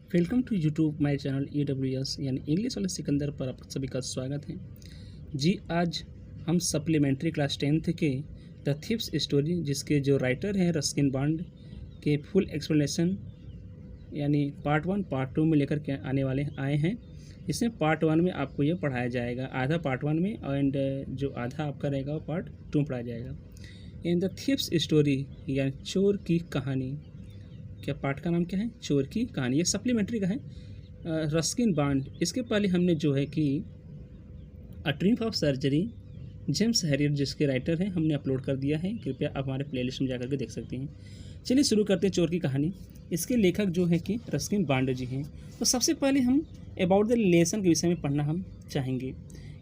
Welcome to YouTube my channel EWS यानी English वाले सिकंदर पर आप सभी का स्वागत है जी। आज हम सप्लीमेंट्री क्लास 10th के द थीव्स स्टोरी जिसके जो राइटर हैं रस्किन बॉन्ड के फुल एक्सप्लेनेशन यानी पार्ट 1 पार्ट 2 में लेकर के आए हैं। इसमें पार्ट 1 में आपको ये पढ़ाया जाएगा, आधा पार्ट 1 में एंड जो आधा आपका रहेगा वो पार्ट 2 में पढ़ाया जाएगा। इन द थीव्स स्टोरी यानी चोर की कहानी, क्या पार्ट का नाम क्या है? चोर की कहानी। ये सप्लीमेंट्री का है रस्किन बॉन्ड। इसके पहले हमने जो है कि a triumph of surgery James Herriot जिसके राइटर हैं हमने अपलोड कर दिया है, कृपया आप हमारे प्लेलिस्ट में जाकर के देख सकते हैं। चलिए शुरू करते हैं चोर की कहानी। इसके लेखक जो है कि रस्किन बॉन्ड जी हैं। तो सबसे पहले हम अबाउट द रिलेशन के विषय में पढ़ना हम चाहेंगे।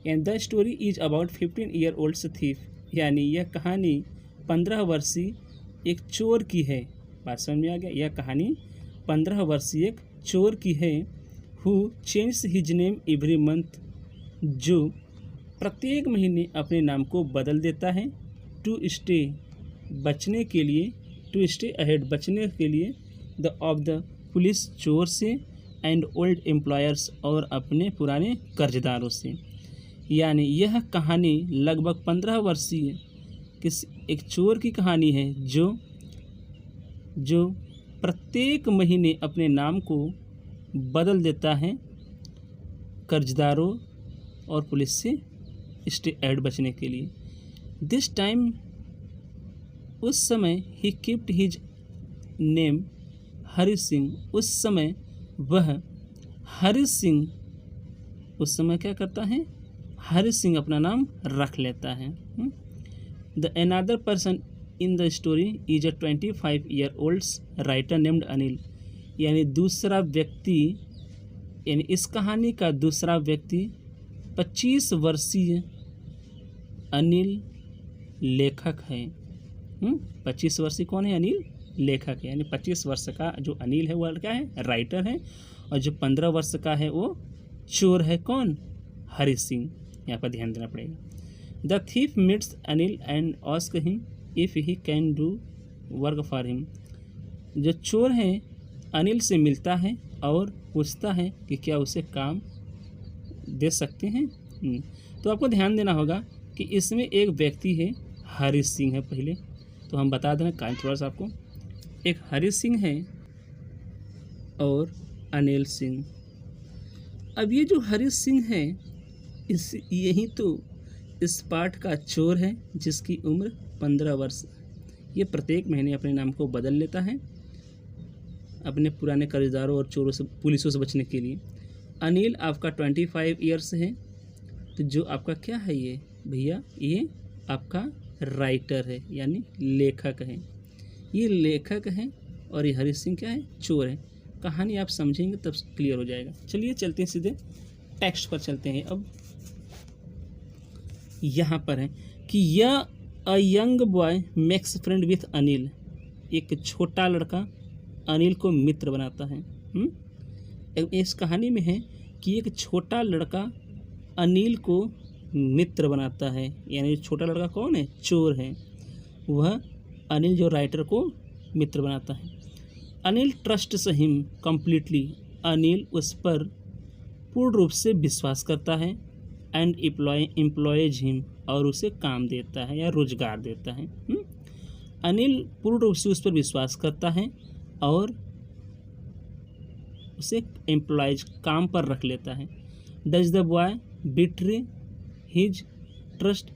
And the story is about 15 year old thief, यानी यह कहानी 15 वर्षीय एक चोर की है। बात समझ में आ गया? यह कहानी 15 वर्षीय एक चोर की है। Who change his name every month, जो प्रत्येक महीने अपने नाम को बदल देता है। टू स्टे बचने के लिए, टू स्टे अहेड बचने के लिए द ऑफ द पुलिस चोर से एंड ओल्ड एम्प्लॉयर्स और अपने पुराने कर्जदारों से। यानी यह कहानी लगभग 15 वर्षीय एक चोर की कहानी है जो प्रत्येक महीने अपने नाम को बदल देता है कर्जदारों और पुलिस से स्टे एड बचने के लिए। दिस टाइम उस समय ही kept his name Hari Singh, उस समय वह हरि सिंह उस समय क्या करता है? हरि सिंह अपना नाम रख लेता है। The another person in the story is a 25 year old writer named Anil, यानी दूसरा व्यक्ति, यानी इस कहानी का दूसरा व्यक्ति 25 वर्षीय अनिल लेखक है। 25 वर्षीय कौन है? अनिल लेखक है। यानी 25 वर्ष का जो अनिल है वो क्या है? राइटर है। और जो 15 वर्ष का है वो चोर है। कौन? हरि सिंह। यहाँ पर ध्यान देना पड़ेगा। The thief meets Anil and ask him if he can do work for him. जो चोर है अनिल से मिलता है और पूछता है कि क्या उसे काम दे सकते हैं। तो आपको ध्यान देना होगा कि इसमें एक व्यक्ति है, हरि सिंह है। पहले तो हम बता दें कान थोड़ा सा आपको, एक हरि सिंह है और अनिल सिंह। अब ये जो हरि सिंह है यही तो इस पाठ का चोर है जिसकी उम्र 15 वर्ष। ये प्रत्येक महीने अपने नाम को बदल लेता है अपने पुराने कर्जदारों और चोरों से, पुलिसों से बचने के लिए। अनिल आपका 25 ईयर्स है। तो जो आपका क्या है ये भैया? ये आपका राइटर है यानी लेखक है। ये लेखक है और ये हरि सिंह क्या है? चोर है। कहानी आप समझेंगे तब क्लियर हो जाएगा। चलिए चलते हैं सीधे टेक्स्ट पर चलते हैं। अब यहाँ पर है कि यह a young boy makes friend with Anil, एक छोटा लड़का अनिल को मित्र बनाता है। इस कहानी में है कि एक छोटा लड़का अनिल को मित्र बनाता है। यानी छोटा लड़का कौन है? चोर है। वह अनिल जो राइटर को मित्र बनाता है। Anil trusts him completely, Anil उस पर पूर्ण रूप से विश्वास करता है। एंड एम्प्लॉयज हिम, और उसे काम देता है या रोजगार देता है। अनिल पूर्ण रूप से उस पर विश्वास करता है और उसे एम्प्लॉयज काम पर रख लेता है। Does the boy betray his trust,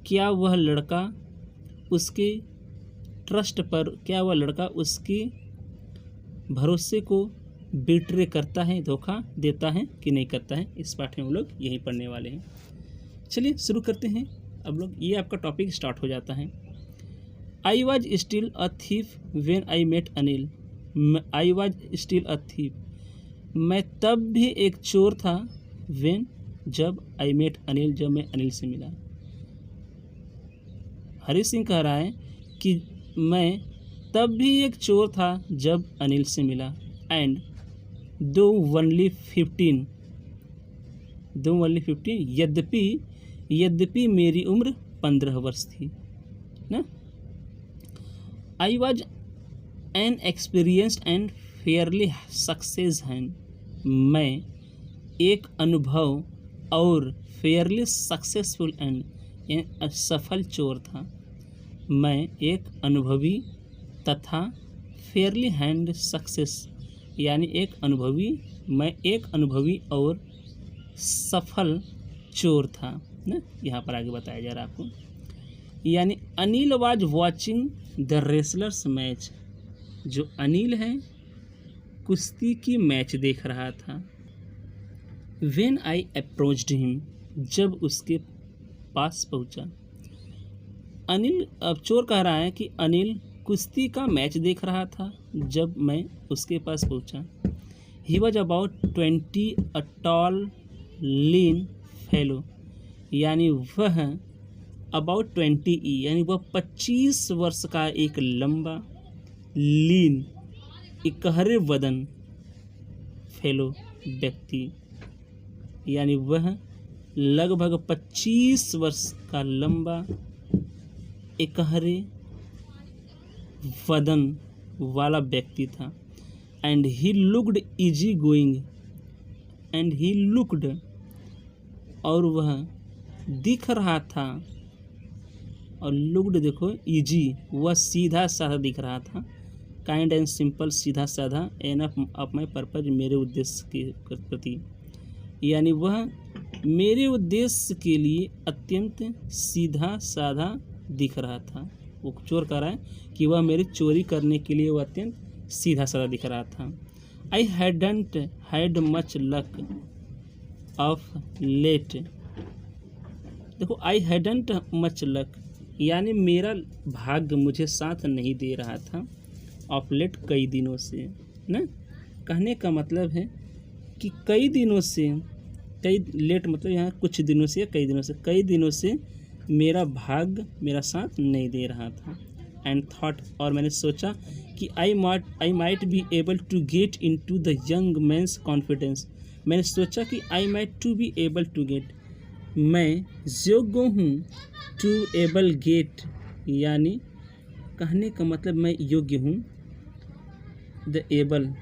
क्या वह लड़का उसके ट्रस्ट पर, क्या वह लड़का उसके भरोसे को बिट्रे करता है, धोखा देता है कि नहीं करता है? इस पाठ में हम लोग यही पढ़ने वाले हैं। चलिए शुरू करते हैं। अब लोग ये आपका टॉपिक स्टार्ट हो जाता है। I was still a thief when I met Anil, I was still a thief, मैं तब भी एक चोर था। वेन जब आई मेट अनिल, जब मैं अनिल से मिला। हरि सिंह कह रहा है कि मैं तब भी एक चोर था जब अनिल से मिला। एंड दो ओनली 15, यद्यपि मेरी उम्र 15 वर्ष थी ना। I was an experienced and Fairlie success hand, मैं एक अनुभव और फेयरली सक्सेसफुल एंड सफल चोर था। मैं एक अनुभवी तथा फेयरली हैंड सक्सेस यानी मैं एक अनुभवी और सफल चोर था ना। यहाँ पर आगे बताया जा रहा है आपको। यानी Anil was watching the wrestlers match, जो अनिल है कुश्ती की मैच देख रहा था। व्हेन आई अप्रोच्ड हिम, जब उसके पास पहुंचा। अनिल, अब चोर कह रहा है कि अनिल कुश्ती का मैच देख रहा था जब मैं उसके पास पहुंचा। He was about 20, a tall lean fellow, यानी वह अबाउट 20 यानी वह 25 वर्ष का एक लंबा लीन इकहरे वदन फेलो व्यक्ति, यानी वह लगभग 25 वर्ष का लंबा इकहरे वदन वाला व्यक्ति था। And he looked easy going, and he looked, और वह दिख रहा था, और लुक्ड देखो इजी, वह सीधा साधा दिख रहा था। काइंड एंड सिंपल, सीधा साधा, एनफ ऑफ माई पर्पज, मेरे उद्देश्य के प्रति, यानी वह मेरे उद्देश्य के लिए अत्यंत सीधा साधा दिख रहा था। वो चोर कह रहा है कि वह मेरी चोरी करने के लिए वह अत्यंत सीधा साधा दिख रहा था। I hadn't had much luck of late, देखो आई हैडंट मच लक, यानी मेरा भाग्य मुझे साथ नहीं दे रहा था। ऑफ लेट, कई दिनों से ना, कहने का मतलब है कि कई दिनों से, कई लेट मतलब यहाँ कुछ दिनों से या कई दिनों से मेरा भाग्य मेरा साथ नहीं दे रहा था। एंड थॉट, और मैंने सोचा कि I might be able to get into the young man's confidence, मैंने सोचा कि I might to be able to get, मैं योग्य हूँ, टू एबल गेट, यानी कहने का मतलब मैं योग्य हूँ, the able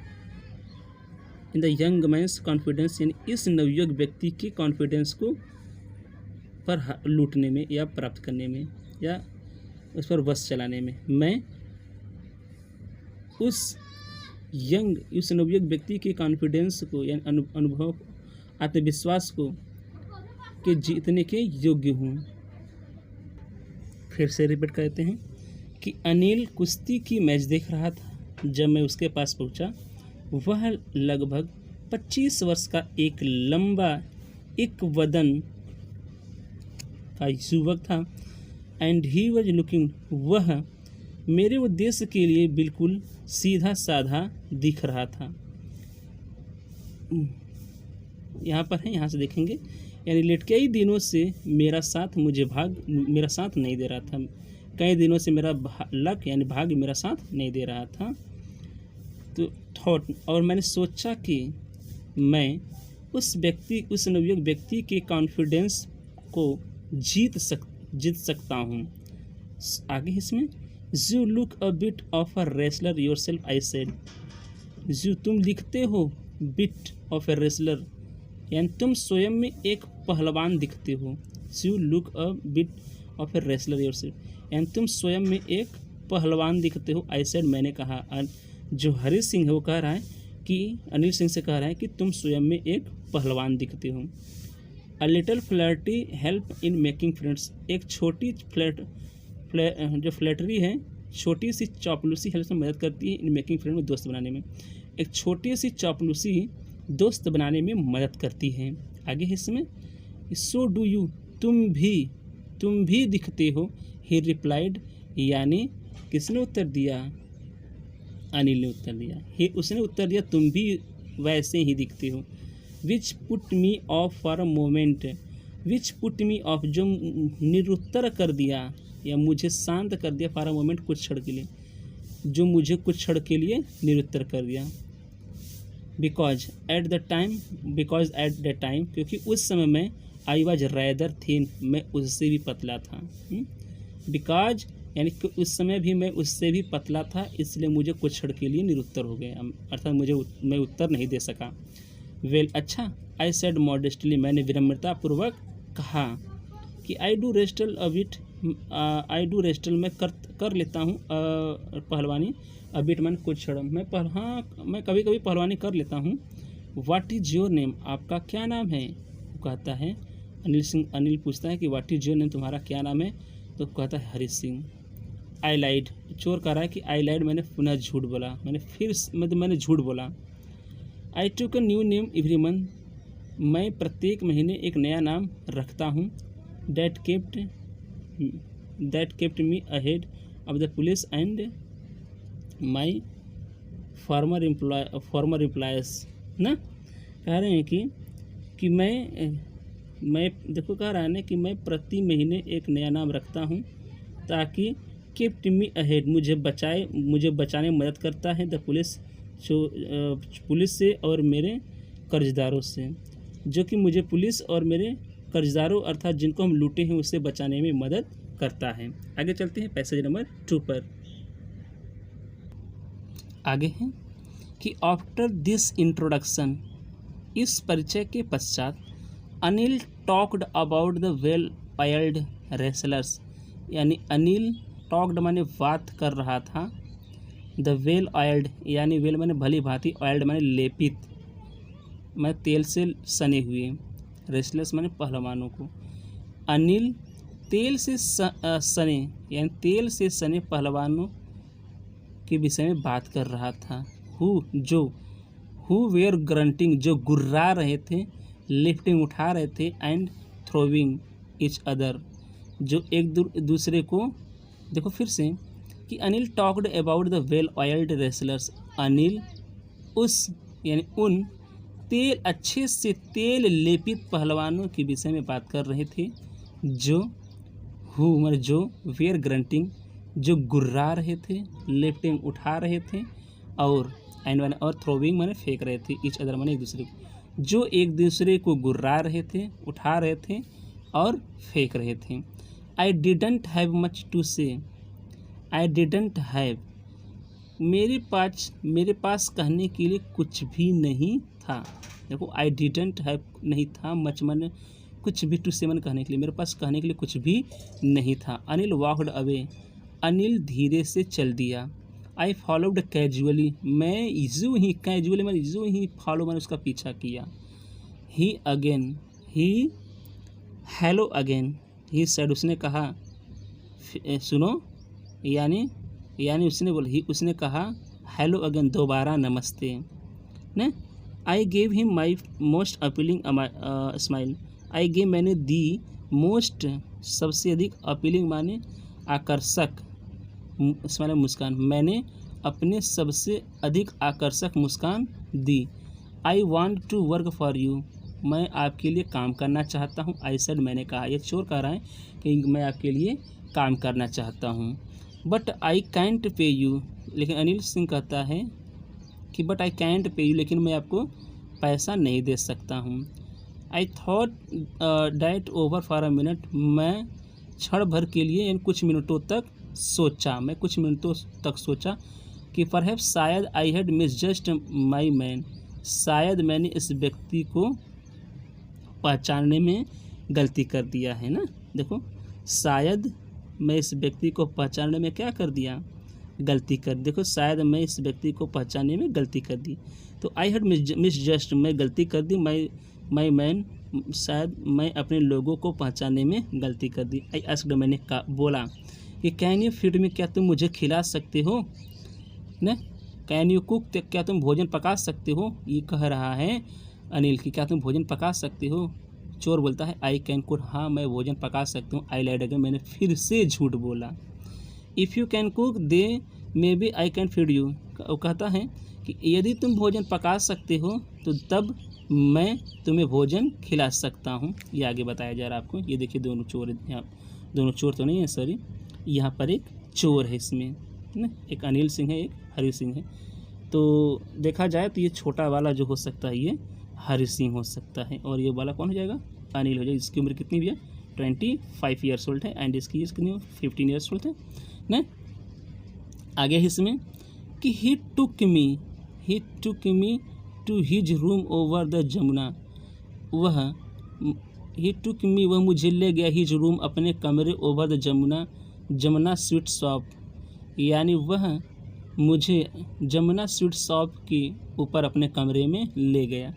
in the young man's confidence, यानी इस नवयुवक व्यक्ति के कॉन्फिडेंस को पर लूटने में या प्राप्त करने में या उस पर वश चलाने में, मैं उस नवयुवक व्यक्ति के कॉन्फिडेंस को यानी अनुभव, आत्मविश्वास को के जीतने के योग्य हूँ। फिर से रिपीट करते हैं कि अनिल कुश्ती की मैच देख रहा था जब मैं उसके पास पहुंचा। वह लगभग 25 वर्ष का एक लंबा एक वदन का युवक था। एंड ही वॉज लुकिंग, वह मेरे उद्देश्य के लिए बिल्कुल सीधा साधा दिख रहा था। यहाँ पर है, यहाँ से देखेंगे, यानी लेट कई दिनों से मेरा साथ नहीं दे रहा था। कई दिनों से मेरा लक यानी भाग्य मेरा साथ नहीं दे रहा था। तो थॉट, और मैंने सोचा कि मैं उस नवयुवक व्यक्ति के कॉन्फिडेंस को जीत सकता हूँ। आगे इसमें, you look a bit of a wrestler your self, I said, you तुम लिखते हो, बिट ऑफ ए रेसलर यानी तुम स्वयं में एक पहलवान दिखते हो। You look a bit of a wrestler your self, यानी तुम स्वयं में एक पहलवान दिखते हो। आई सेड, मैंने कहा। जो हरीश सिंह है वो कह रहा है कि अनिल सिंह से कह रहा है कि तुम स्वयं में एक पहलवान दिखते हो। A little flirty help in making friends, एक छोटी जो फ्लैटरी है, छोटी सी चापलूसी हेल्प में मदद करती है इन मेकिंग फ्रेंड में, दोस्त बनाने में। एक छोटी सी चापलूसी दोस्त बनाने में मदद करती है। आगे इसमें, सो डू यू, तुम भी दिखते हो। ही रिप्लाइड, यानी किसने उत्तर दिया? अनिल ने उत्तर दिया। उसने उत्तर दिया, तुम भी वैसे ही दिखते हो। Which put me of for a moment, which put me of, जो निरुत्तर कर दिया या मुझे शांत कर दिया, फॉर अ मोमेंट, कुछ क्षण के लिए, जो मुझे कुछ क्षण के लिए निरुत्तर कर दिया। बिकॉज एट द टाइम, क्योंकि उस समय में, आई वॉज रैदर थिन, मैं उससे भी पतला था। बिकॉज यानी कि उस समय भी मैं उससे भी पतला था, इसलिए मुझे कुछ क्षण के लिए निरुत्तर हो गया, अर्थात मैं उत्तर नहीं दे सका। वेल अच्छा, आई सेड मॉडेस्टली, मैंने विनम्रतापूर्वक कहा कि I do wrestle a bit, I do wrestle, मैं कर लेता हूँ पहलवानी, अ बिट मैंने कुछ क्षण, मैं कभी कभी पहलवानी कर लेता हूँ। व्हाट इज़ योर नेम, आपका क्या नाम है? वो कहता है अनिल पूछता है कि व्हाट इज़ योर नेम, तुम्हारा क्या नाम है? तो कहता है हरी सिंह। आई लाइड, चोर कह रहा है कि आई लाइड, मैंने पुनः झूठ बोला, मैंने झूठ बोला। I took a new name every month, मैं प्रत्येक महीने एक नया नाम रखता हूँ। That kept me ahead of the police and my former employers ना। कह रहे हैं कि मैं देखो, कह रहा है ना कि मैं प्रति महीने एक नया नाम रखता हूँ ताकि कीप्ट मी अहेड, मुझे बचाने में मदद करता है। द पुलिस से और मेरे कर्जदारों से, जो कि मुझे पुलिस और मेरे कर्जदारों अर्थात जिनको हम लूटे हैं उससे बचाने में मदद करता है। आगे चलते हैं पैसेज नंबर 2 पर। आगे है कि आफ्टर दिस इंट्रोडक्शन, इस परिचय के पश्चात, Anil talked about the well oiled wrestlers, यानी अनिल टॉक्ड माने बात कर रहा था, द वेल ऑयल्ड यानी वेल माने भली भांति, ऑयल्ड माने लेपित, मैं तेल से सने हुए, रेसलर्स माने पहलवानों को। अनिल तेल से सने यानी तेल से सने पहलवानों के विषय में बात कर रहा था। हु वेयर ग्रंटिंग, जो गुर्रा रहे थे, लिफ्टिंग उठा रहे थे, एंड थ्रोविंग इच अदर, जो एक दूसरे को, देखो फिर से कि Anil talked about the well oiled wrestlers, Anil उस यानी उन अच्छे से तेल लेपित पहलवानों के विषय में बात कर रहे थे, जो वेयर ग्रंटिंग, जो गुर्रा रहे थे, लिफ्टिंग उठा रहे थे, और थ्रोविंग माने फेंक रहे थे, इच अदर माने एक दूसरे को, जो एक दूसरे को गुर्रा रहे थे, उठा रहे थे और फेंक रहे थे। I didn't have much to say, I didn't have, मेरे पास कहने के लिए कुछ भी नहीं था। देखो आई डिडंट हैव नहीं था, मच माने कुछ भी, टू से माने कहने के लिए, मेरे पास कहने के लिए कुछ भी नहीं था। अनिल वॉक्ड अवे, अनिल धीरे से चल दिया। आई फॉलोड कैजुअली, मैं यूँ ही फॉलो मैंने उसका पीछा किया। हेलो अगेन, ही सेड, उसने कहा, सुनो, यानी उसने कहा हेलो अगेन, दोबारा नमस्ते ने। I gave him my most appealing smile, I gave मैंने दी, मोस्ट सबसे अधिक, अपीलिंग माने आकर्षक, स्माइल मुस्कान, मैंने अपने सबसे अधिक आकर्षक मुस्कान दी। I want to work for you, मैं आपके लिए काम करना चाहता हूँ। आई सेड, मैंने कहा, ये चोर कह रहा है कि मैं आपके लिए काम करना चाहता हूँ। बट आई कैंट पे यू, लेकिन अनिल सिंह कहता है कि बट आई कैंट पे यू, लेकिन मैं आपको पैसा नहीं दे सकता हूँ। I thought that over for a minute, मैं क्षण भर के लिए यानी कुछ मिनटों तक सोचा कि परहैप्स शायद आई हैड मिसजस्ट माई मैन, शायद मैंने इस व्यक्ति को पहचानने में गलती कर दिया है ना। देखो, शायद मैं इस व्यक्ति को पहचानने में क्या कर दिया, गलती कर, देखो शायद मैं इस व्यक्ति को पहचानने में गलती कर दी, तो आई हैड मिसजस्ट, मैं गलती कर दी, माई मैन, शायद मैं अपने लोगों को पहचानने में गलती कर दी। आई आस्क्ड, मैंने बोला कि कैन यू फीड मी, क्या तुम मुझे खिला सकते हो न, कैन यू कुक, क्या तुम भोजन पका सकते हो, ये कह रहा है अनिल कि क्या तुम भोजन पका सकते हो। चोर बोलता है आई कैन कुक, हाँ मैं भोजन पका सकता हूँ। आई लाइड अगेन, मैंने फिर से झूठ बोला। If you can cook they may be I can feed you, वो कहता है कि यदि तुम भोजन पका सकते हो तो तब मैं तुम्हें भोजन खिला सकता हूँ। ये आगे बताया जा रहा है आपको। ये देखिए दोनों चोर, यहाँ दोनों चोर तो नहीं है, सॉरी, यहाँ पर एक चोर है इसमें ना, एक अनिल सिंह है, एक हरी सिंह है। तो देखा जाए तो ये छोटा वाला जो हो सकता है ये हरी सिंह हो सकता है, और ये वाला कौन हो जाएगा, अनिल हो जाएगा। इसकी उम्र कितनी भी है, 25 ईयर्स ओल्ड है, एंड इसकी एज कितनी 15 ईयर्स ओल्ड है। ना। आगे इसमें कि he took me to his room over the Jamuna, वह मुझे ले गया हिज रूम अपने कमरे over the Jamuna sweet shop, यानी वह मुझे जमुना स्वीट शॉप के ऊपर अपने कमरे में ले गया।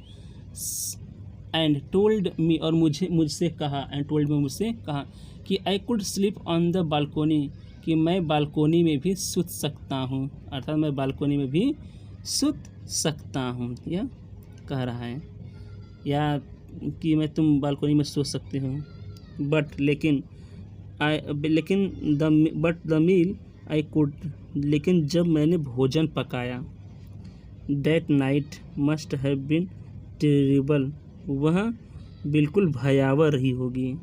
एंड टोल्ड मी, और मुझसे कहा कि I could sleep on the balcony, कि मैं बालकोनी में भी सूत सकता हूँ, अर्थात मैं बालकोनी में भी सूत सकता हूँ, यह कह रहा है, या कि मैं तुम बालकोनी में सो सकते हो। But the meal I could, लेकिन जब मैंने भोजन पकाया, that night must have been terrible, वह बिल्कुल भयावह रही होगी।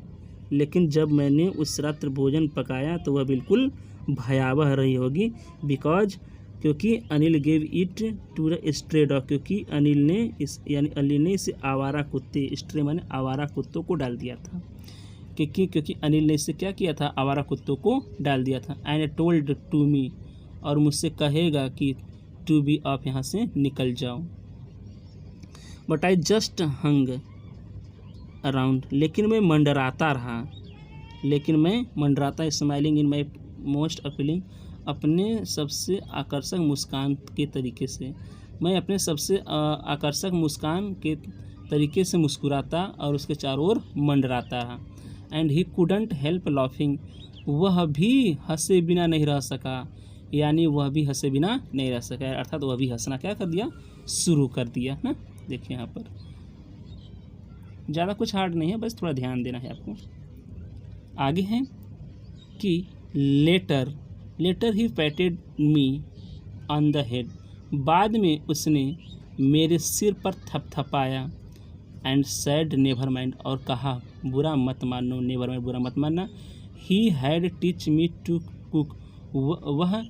लेकिन जब मैंने उस रात्र भोजन पकाया तो वह बिल्कुल भयावह रही होगी। क्योंकि Anil gave it to the stray dog, क्योंकि अनिल ने इसे आवारा कुत्ते, स्ट्रे माने आवारा कुत्तों को डाल दिया था। क्योंकि अनिल ने इसे क्या किया था, आवारा कुत्तों को डाल दिया था। एंड टोल्ड टू मी, और मुझसे कहेगा कि टू बी आप यहाँ से निकल जाओ। But I just hung around, लेकिन मैं मंडराता smiling in my most appealing, अपने सबसे आकर्षक मुस्कान के तरीके से, मैं अपने सबसे आकर्षक मुस्कान के तरीके से मुस्कुराता और उसके चारों ओर मंडराता रहा। And he couldn't help laughing, वह भी हंसे बिना नहीं रह सका, यानी वह भी हंसे बिना नहीं रह सका, अर्थात वह भी हंसना क्या कर दिया, शुरू कर दिया ना। देखिए यहाँ पर ज़्यादा कुछ हार्ड नहीं है, बस थोड़ा ध्यान देना है आपको। आगे है कि later he patted me on the head, बाद में उसने मेरे सिर पर थपथपाया। एंड सैड नेवर माइंड, और कहा बुरा मत मानो, नेवर माइंड बुरा मत मानना। He had teach me to cook, वह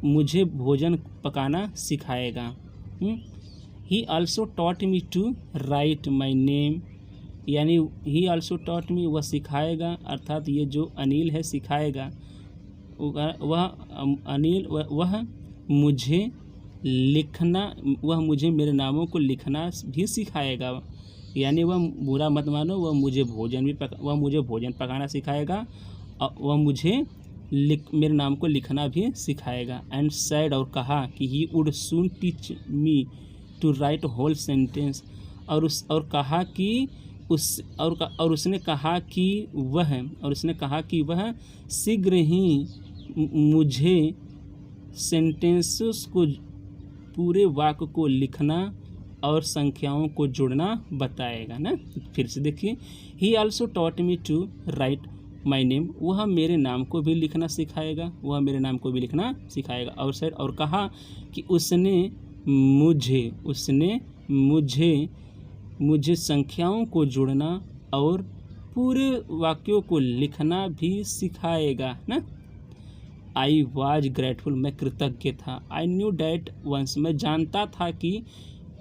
मुझे भोजन पकाना सिखाएगा। He also taught me to write my name, यानी ही ऑल्सो टॉट मी, वह सिखाएगा, अर्थात ये जो अनिल है सिखाएगा, वह मुझे मेरे नामों को लिखना भी सिखाएगा, यानी वह बुरा मत मानो, वह मुझे भोजन पकाना सिखाएगा, और वह मुझे मेरे नाम को लिखना भी सिखाएगा। एंड सैड, और कहा कि he would soon teach me to write whole sentence, और उसने कहा कि वह शीघ्र ही मुझे सेंटेंसेस को, पूरे वाक्य को लिखना और संख्याओं को जोड़ना बताएगा ना। फिर से देखिए, he also taught me to write my name, वह मेरे नाम को भी लिखना सिखाएगा, और कहा कि उसने मुझे संख्याओं को जोड़ना और पूरे वाक्यों को लिखना भी सिखाएगा ना। आई वॉज ग्रेटफुल, मैं कृतज्ञ था। आई न्यू डैट वंस, मैं जानता था कि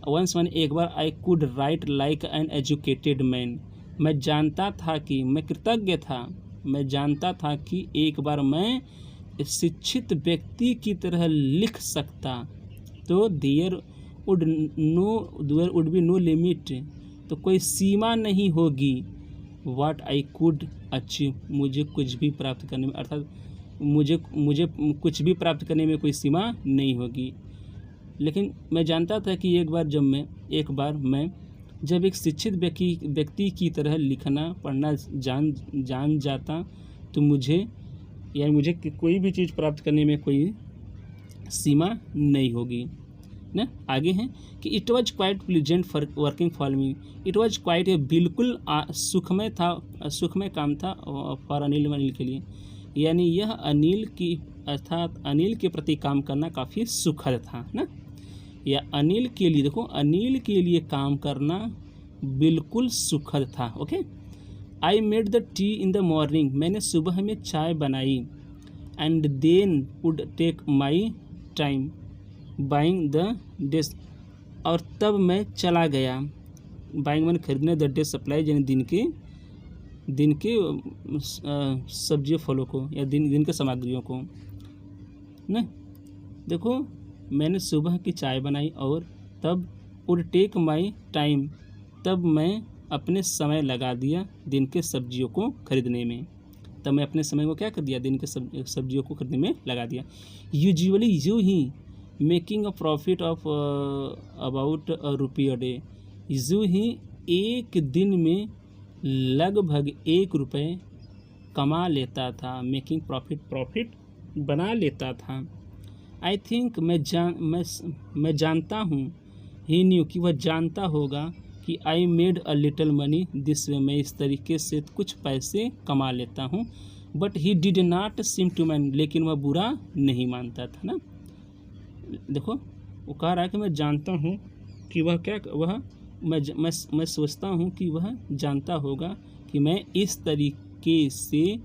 वंस मैंने एक बार, I could write like an educated man, मैं जानता था कि एक बार मैं शिक्षित व्यक्ति की तरह लिख सकता, तो there would be no limit, तो कोई सीमा नहीं होगी। व्हाट आई कुड अचीव, मुझे कुछ भी प्राप्त करने में, अर्थात मुझे कुछ भी प्राप्त करने में कोई सीमा नहीं होगी। लेकिन मैं जानता था कि एक बार मैं जब एक शिक्षित व्यक्ति की तरह लिखना पढ़ना जान जाता, तो मुझे कोई भी चीज़ प्राप्त करने में कोई सीमा नहीं होगी ना। आगे हैं कि it was quite pleasant for working for me, it was quite, बिल्कुल सुखमय काम था फॉर अनिल के लिए, यानी यह अनिल के प्रति काम करना काफ़ी सुखद था ना। या अनिल के लिए, देखो अनिल के लिए काम करना बिल्कुल सुखद था। Okay, I made the tea in the morning, मैंने सुबह में चाय बनाई। And then would take my time buying the dish, और तब मैं चला गया, बाइंग मैंने खरीदने, द डे सप्लाई यानी दिन के सब्जियों फलों को, या दिन के सामग्रियों को। ना। देखो, मैंने सुबह की चाय बनाई और तब वुड टेक माई टाइम, तब मैं अपने समय लगा दिया दिन के सब्जियों को खरीदने में। तब मैं अपने समय को क्या कर दिया, दिन के सब्जियों को खरीदने में लगा दिया। Usually you he making a profit of about ₹1 a day. यूँ ही एक दिन में लगभग ₹1 कमा लेता था। मेकिंग प्रॉफिट बना लेता था। आई थिंक मैं जानता हूँ, ही न्यू कि वह जानता होगा कि I made a little money this way, मैं इस तरीके से कुछ पैसे कमा लेता हूँ। But he did not seem to mind, लेकिन वह बुरा नहीं मानता था ना। देखो, वो कह रहा है कि मैं जानता हूँ कि मैं सोचता हूँ कि वह जानता होगा कि मैं इस तरीके से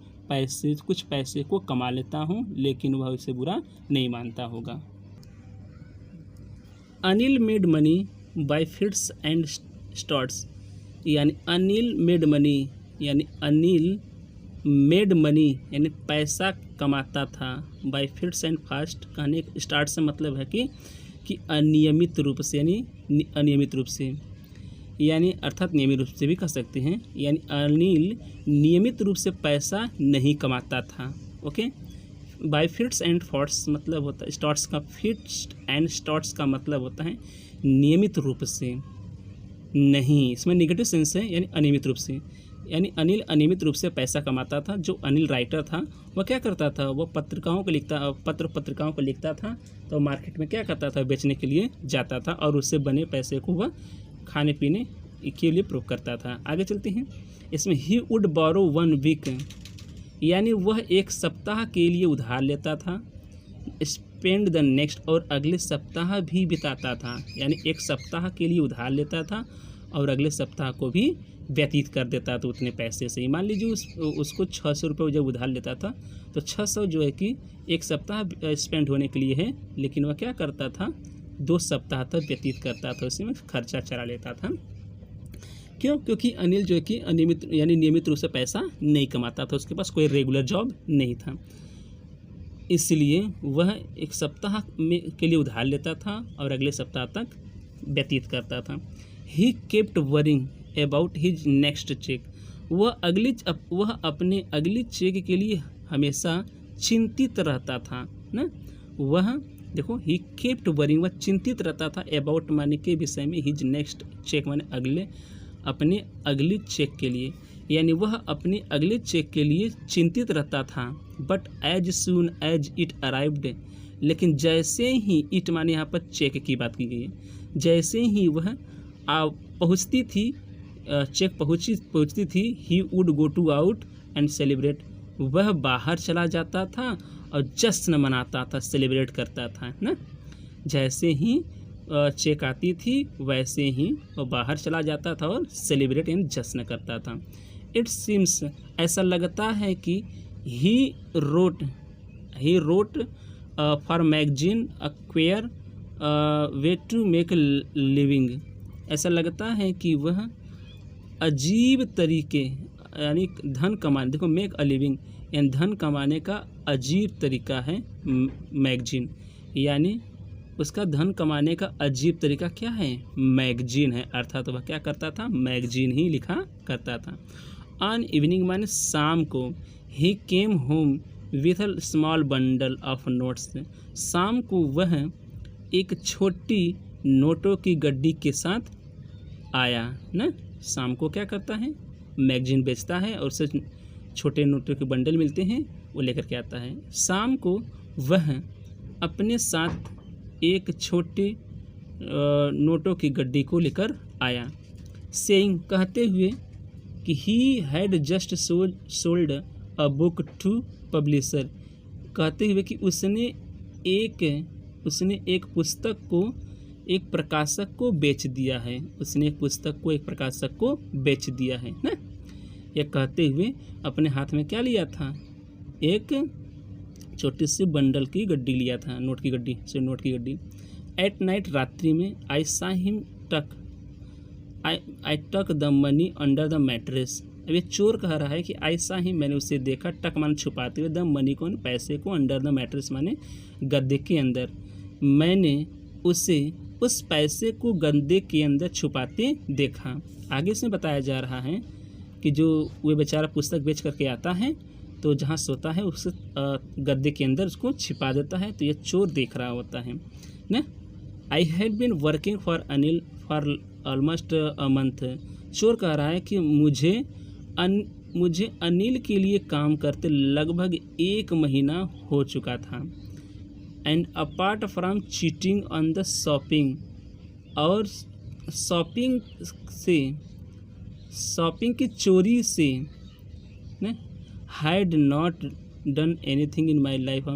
कुछ पैसे को कमा लेता हूँ, लेकिन वह उसे बुरा नहीं मानता होगा। Anil made money by fits and starts, यानी अनिल मेड मनी यानी पैसा कमाता था। बाय फिट्स एंड फास्ट कहने स्टार्ट से मतलब है कि अनियमित रूप से, यानी अनियमित रूप से, यानी अर्थात नियमित रूप से भी कह सकते हैं। यानी अनिल नियमित रूप से पैसा नहीं कमाता था। ओके, बाय फिट्स एंड फॉट्स मतलब होता है स्टार्ट्स का, फिट्स एंड स्टार्ट्स का मतलब होता है नियमित रूप से नहीं, इसमें नेगेटिव सेंस है, यानी अनियमित रूप से। यानी अनिल अनियमित रूप से पैसा कमाता था। जो अनिल राइटर था वह क्या करता था, वह पत्रिकाओं को लिखता था, तो मार्केट में क्या करता था, बेचने के लिए जाता था और उससे बने पैसे को वह खाने पीने के लिए प्रयोग करता था। आगे चलते हैं। इसमें ही वुड बोरो 1 वीक, यानी वह एक सप्ताह के लिए उधार लेता था। स्पेंड द नेक्स्ट, और अगले सप्ताह भी बिताता था। यानी एक सप्ताह के लिए उधार लेता था और अगले सप्ताह को भी व्यतीत कर देता था उतने पैसे से ही। मान लीजिए उसको 600 रुपये जब उधार लेता था तो 600 जो है कि एक सप्ताह स्पेंड होने के लिए है, लेकिन वह क्या करता था, 2 सप्ताह तक व्यतीत करता था, उसमें खर्चा चला लेता था। क्यों? क्योंकि अनिल जो है कि अनियमित यानी नियमित रूप से पैसा नहीं कमाता था, उसके पास कोई रेगुलर जॉब नहीं था, इसलिए वह एक सप्ताह के लिए उधार लेता था और अगले सप्ताह तक व्यतीत करता था। He kept worrying about his next cheque, वह अपने अगली चेक के लिए हमेशा चिंतित रहता था ना। वह देखो, ही केप्ट वरिंग, वह चिंतित रहता था, अबाउट माने के विषय में, हिज नेक्स्ट चेक माने अपने अगली चेक के लिए, यानी वह अपने अगले चेक के लिए चिंतित रहता था। But as soon as it arrived, लेकिन जैसे ही, इट माने यहाँ पर चेक की बात की गई है, जैसे ही वह पहुँचती थी, चेक पहुँचती थी, he would go to out and celebrate, वह बाहर चला जाता था और जश्न मनाता था, सेलिब्रेट करता था ना। जैसे ही चेक आती थी वैसे ही वह बाहर चला जाता था और सेलिब्रेट यानी जश्न करता था। इट सीम्स, ऐसा लगता है कि he wrote for magazine a queer way to make living, ऐसा लगता है कि वह अजीब तरीके यानी धन कमाने, देखो मेक अ लिविंग यानी धन कमाने का अजीब तरीका है मैगजीन, यानी उसका धन कमाने का अजीब तरीका क्या है, मैगजीन है, अर्थात वह क्या करता था, मैगजीन ही लिखा करता था। ऑन इवनिंग माने शाम को, he came home with a small bundle of notes, शाम को वह एक छोटी नोटों की गड्डी के साथ आया ना। शाम को क्या करता है, मैगजीन बेचता है और उससे छोटे नोटों के बंडल मिलते हैं, वो लेकर के आता है। शाम को वह अपने साथ एक छोटे नोटों की गड्डी को लेकर आया। सेइंग, कहते हुए कि he had just sold a book to publisher, कहते हुए कि उसने एक पुस्तक को एक प्रकाशक को बेच दिया है, उसने एक पुस्तक को एक प्रकाशक को बेच दिया है ना। यह कहते हुए अपने हाथ में क्या लिया था, एक छोटी सी बंडल की गड्डी लिया था, नोट की गड्डी। एट नाइट, रात्रि में, आई सा हिम टक the money under the mattress, अब ये चोर कह रहा है कि ऐसा ही मैंने उसे देखा, टक मान छुपाते हुए, द मनी को पैसे को, अंडर द मैट्रेस माने गद्दे के अंदर। मैंने उसे उस पैसे को गद्दे के अंदर छुपाते देखा। आगे से बताया जा रहा है कि जो वो बेचारा पुस्तक बेच करके आता है तो जहाँ सोता है उस गद्दे के अंदर उसको छिपा देता है, तो ये चोर देख रहा होता है ना। I had been working for Anil for almost a month. चोर कह रहा है कि मुझे अनिल के लिए काम करते लगभग 1 महीना हो चुका था। And apart from cheating on the shopping, और शॉपिंग की चोरी से ना, had not done anything in my life.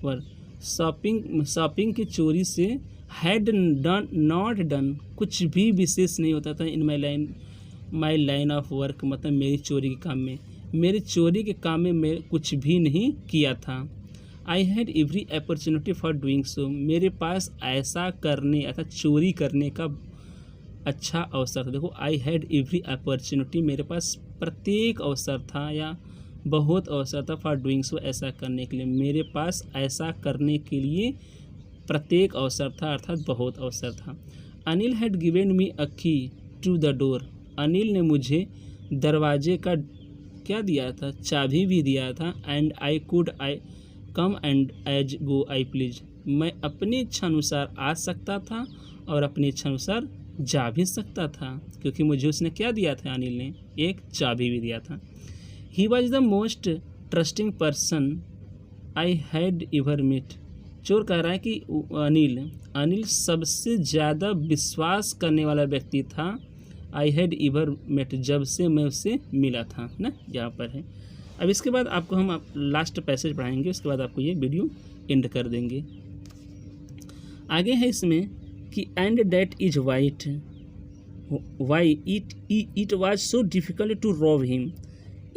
Were shopping की चोरी से हैड नॉट डन, कुछ भी विशेष नहीं होता था इन माई लाइन ऑफ वर्क, मतलब मेरी चोरी के काम में, मेरे चोरी के काम में मैं कुछ भी नहीं किया था। I had every opportunity for doing so, मेरे पास ऐसा करने अर्थात चोरी करने का अच्छा अवसर था। देखो, आई हैड एवरी अपॉर्चुनिटी, मेरे पास प्रत्येक अवसर था या बहुत अवसर था, फॉर डूइंग सो, ऐसा करने के लिए, मेरे पास ऐसा करने के लिए प्रत्येक अवसर था अर्थात बहुत अवसर था। अनिल हैड गिवन मी अ की टू द डोर, अनिल ने मुझे दरवाजे का क्या दिया था, चाबी भी दिया था। And I come and as go I please, मैं अपनी इच्छा अनुसार आ सकता था और अपनी इच्छा अनुसार जा भी सकता था, क्योंकि मुझे उसने क्या दिया था, अनिल ने एक चाबी भी दिया था। He was the most trusting person I had ever meet. चोर कह रहा है कि अनिल सबसे ज़्यादा विश्वास करने वाला व्यक्ति था, आई हैड एवर मेट, जब से मैं उससे मिला था ना, यहाँ पर है। अब इसके बाद आपको हम लास्ट पैसेज पढ़ाएंगे, उसके बाद आपको ये वीडियो एंड कर देंगे। आगे है इसमें कि and that is why it was so difficult to rob him,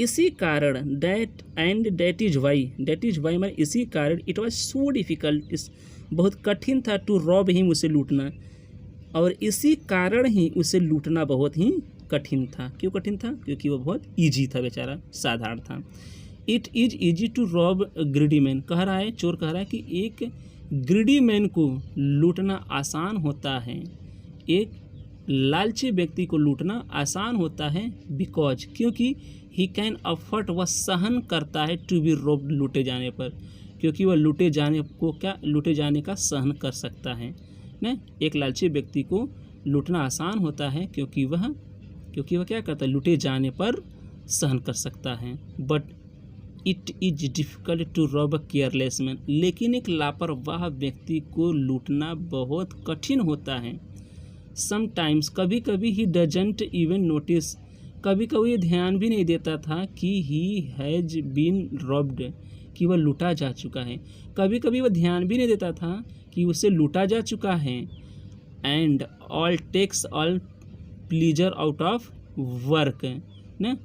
इसी कारण दैट इज वाई मैं इसी कारण इट वाज सो डिफ़िकल्ट, बहुत कठिन था, टू रॉब हिम, उसे लूटना, और इसी कारण ही उसे लूटना बहुत ही कठिन था। क्यों कठिन था? क्योंकि वो बहुत ईजी था, बेचारा साधारण था। It is easy to rob greedy man, कह रहा है चोर कह रहा है कि एक ग्रीडी मैन को लूटना आसान होता है, एक लालची व्यक्ति को लूटना आसान होता है, बिकॉज क्योंकि ही कैन अफोर्ड, वह सहन करता है, टू बी रोब्ड, लूटे जाने पर, क्योंकि वह लूटे जाने का सहन कर सकता है ना। एक लालची व्यक्ति को लूटना आसान होता है क्योंकि वह क्या करता है, लूटे जाने पर सहन कर सकता है। But it is difficult to rob a careless man, लेकिन एक लापरवाह व्यक्ति को लूटना बहुत कठिन होता है। समटाइम्स, कभी कभी ही डजंट इवन नोटिस, कभी कभी ये ध्यान भी नहीं देता था कि ही हैज़ बीन रॉब्ड, कि वह लूटा जा चुका है, कभी कभी वह ध्यान भी नहीं देता था कि उसे लूटा जा चुका है। And all takes all pleasure out of work ना,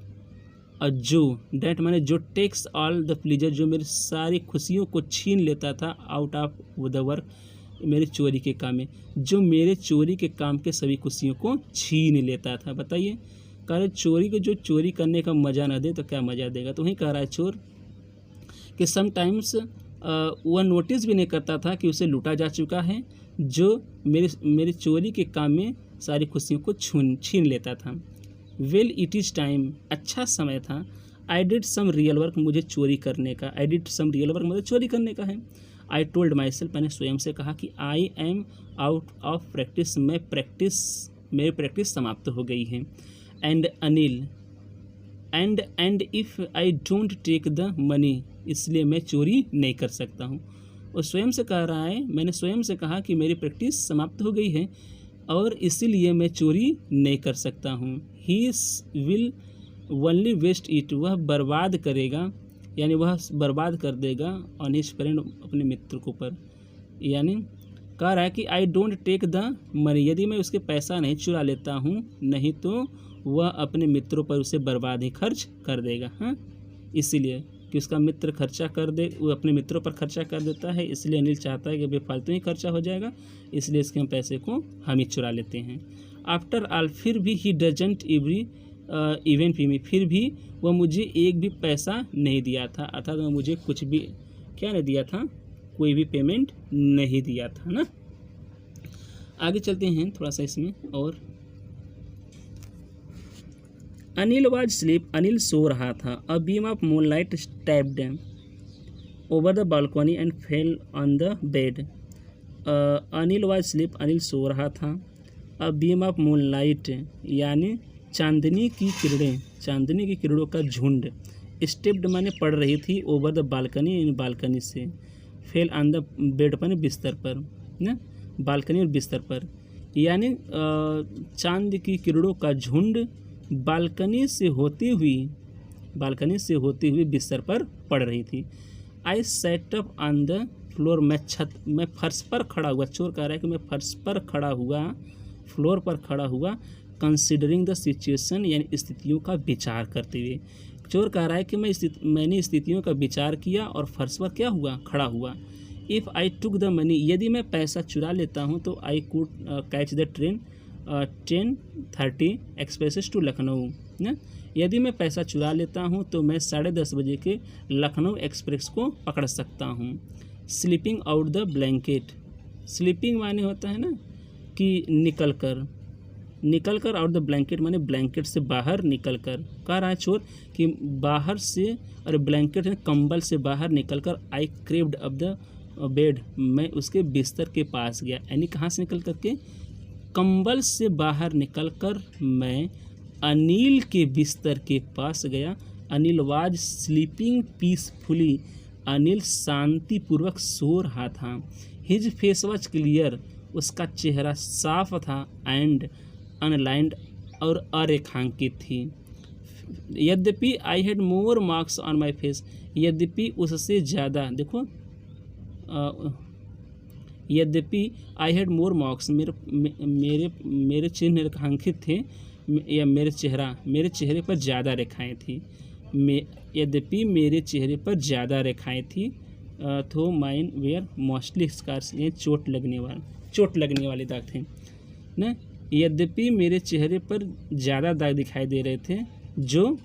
और जो डैट माने जो टेक्स ऑल द प्लीजर, जो मेरी सारी खुशियों को छीन लेता था, आउट ऑफ द वर्क, मेरे चोरी के काम में, जो मेरे चोरी के काम के सभी खुशियों को छीन लेता था। बताइए, कह रहे चोरी को जो चोरी करने का मज़ा ना दे तो क्या मज़ा देगा। तो वहीं कह रहा है चोर कि समटाइम्स वह नोटिस भी नहीं करता था कि उसे लूटा जा चुका है, जो मेरे चोरी के काम में सारी खुशियों को छीन लेता था। वेल इट इज़ टाइम, अच्छा समय था। I did some real work, मुझे चोरी करने का, I did some real work मुझे चोरी करने का है। आई टोल्ड माई सेल्फ, मैंने स्वयं से कहा कि I am out of practice, मेरी प्रैक्टिस समाप्त हो गई है। And Anil and if I don't take the money, इसलिए मैं चोरी नहीं कर सकता हूँ। और स्वयं से कह रहा है, मैंने स्वयं से कहा कि मेरी प्रैक्टिस समाप्त हो गई है और इसीलिए मैं चोरी नहीं कर सकता हूँ। He will only waste it, वह बर्बाद करेगा, यानी वह बर्बाद कर देगा ऑन हिज फ्रेंड, अपने मित्र के ऊपर। यानी कह रहा है कि I don't take the money, यदि मैं उसके पैसा नहीं चुरा लेता हूँ, नहीं तो वह अपने मित्रों पर उसे बर्बाद ही खर्च कर देगा। हाँ, इसीलिए कि उसका मित्र खर्चा कर दे, वो अपने मित्रों पर खर्चा कर देता है, इसलिए अनिल चाहता है कि बेफालतू ही खर्चा हो जाएगा, इसलिए इसके हम पैसे को हम ही चुरा लेते हैं। आफ्टर ऑल, फिर भी ही डजंट इवन फी में, फिर भी वह मुझे एक भी पैसा नहीं दिया था, अर्थात वह मुझे कुछ भी क्या नहीं दिया था, कोई भी पेमेंट नहीं दिया था ना। आगे चलते हैं थोड़ा सा इसमें। और अनिल वाज स्लीप, अनिल सो रहा था। A beam of moonlight stabbed over the balcony and fell on the bed. Anil was sleep, Anil सो रहा था। अ बीम ऑफ मूनलाइट यानी चांदनी की किरणें, चांदनी की किरणों का झुंड, स्टेप्ड माने पड़ रही थी, ओवर द बालकनी यानी बालकनी से, फेल ऑन द बेड पर बिस्तर पर ना, बालकनी और बिस्तर पर, यानी चांद की किरणों का झुंड बालकनी से होती हुई बिस्तर पर पड़ रही थी। I sat up on the floor, मैं फर्श पर खड़ा हुआ, चोर कह रहा है कि मैं फर्श पर खड़ा हुआ, फ्लोर पर खड़ा हुआ, कंसिडरिंग द सिचुएशन यानी स्थितियों का विचार करते हुए। चोर कह रहा है कि मैंने स्थितियों का विचार किया और फर्श पर क्या हुआ, खड़ा हुआ। If I took the money, यदि मैं पैसा चुरा लेता हूँ तो I could catch the train 10:30 expresses to Lucknow ना, यदि मैं पैसा चुरा लेता हूँ तो मैं 10:30 बजे के लखनऊ एक्सप्रेस को पकड़ सकता हूँ। Sleeping out the blanket, sleeping माने होता है ना कि निकल कर, आउट द ब्लैंकेट माने ब्लैंकेट से बाहर निकल कर। कह रहा है चोर कि बाहर से, और ब्लैंकेट है कंबल से बाहर निकल कर, आई क्रेव्ड अप द बेड, मैं उसके बिस्तर के पास गया, यानी कहाँ से निकल करके, कंबल से बाहर निकलकर मैं अनिल के बिस्तर के पास गया। Anil was sleeping peacefully, Anil शांतिपूर्वक सो रहा था। हिज फेस वाज क्लियर, उसका चेहरा साफ था, एंड अनलाइंड और अरेखांकित थी। यद्यपि I had more marks on my face, यद्यपि उससे ज़्यादा, देखो यद्यपि आई हैड मोर मार्क्स, मेरे चिन्ह रेखांकित थे, या मेरे चेहरे पर ज़्यादा रेखाएं थी, यद्यपि मेरे चेहरे पर ज़्यादा रेखाएं थी, तो माइन वेयर मोस्टली स्कार्स, ये चोट लगने वाले दाग थे ना। यद्यपि मेरे चेहरे पर ज़्यादा दाग दिखाई दे रहे थे जो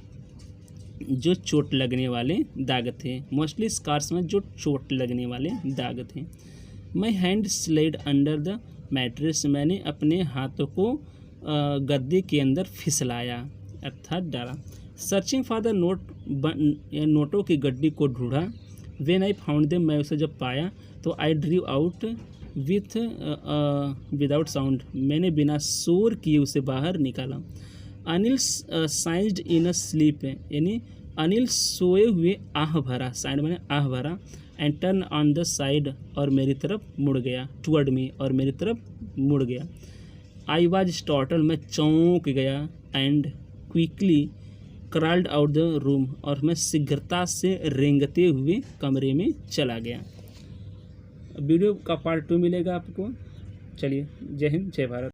चोट लगने वाले दाग थे, मोस्टली स्कार्स में जो चोट लगने वाले दाग थे। My hand slide under the mattress, मैंने अपने हाथों को गद्दे के अंदर फिसलाया अर्थात डाला। सर्चिंग फॉर द नोटों की गड्डी को ढूंढा। व्हेन आई फाउंड देम, मैं उसे जब पाया तो आई ड्रीव आउट विदाउट साउंड, मैंने बिना शोर किए उसे बाहर निकाला। Anil sized in a slip, यानी अनिल सोए हुए आह भरा, साइड मैंने आह भरा, and turn on the side, और मेरी तरफ मुड़ गया, टुवर्ड मी, और मेरी तरफ मुड़ गया। आई वाज स्टार्टल, मैं चौंक गया, and quickly crawled out the room, और मैं शीघ्रता से रेंगते हुए कमरे में चला गया। वीडियो का पार्ट 2 मिलेगा आपको। चलिए, जय हिंद, जय भारत।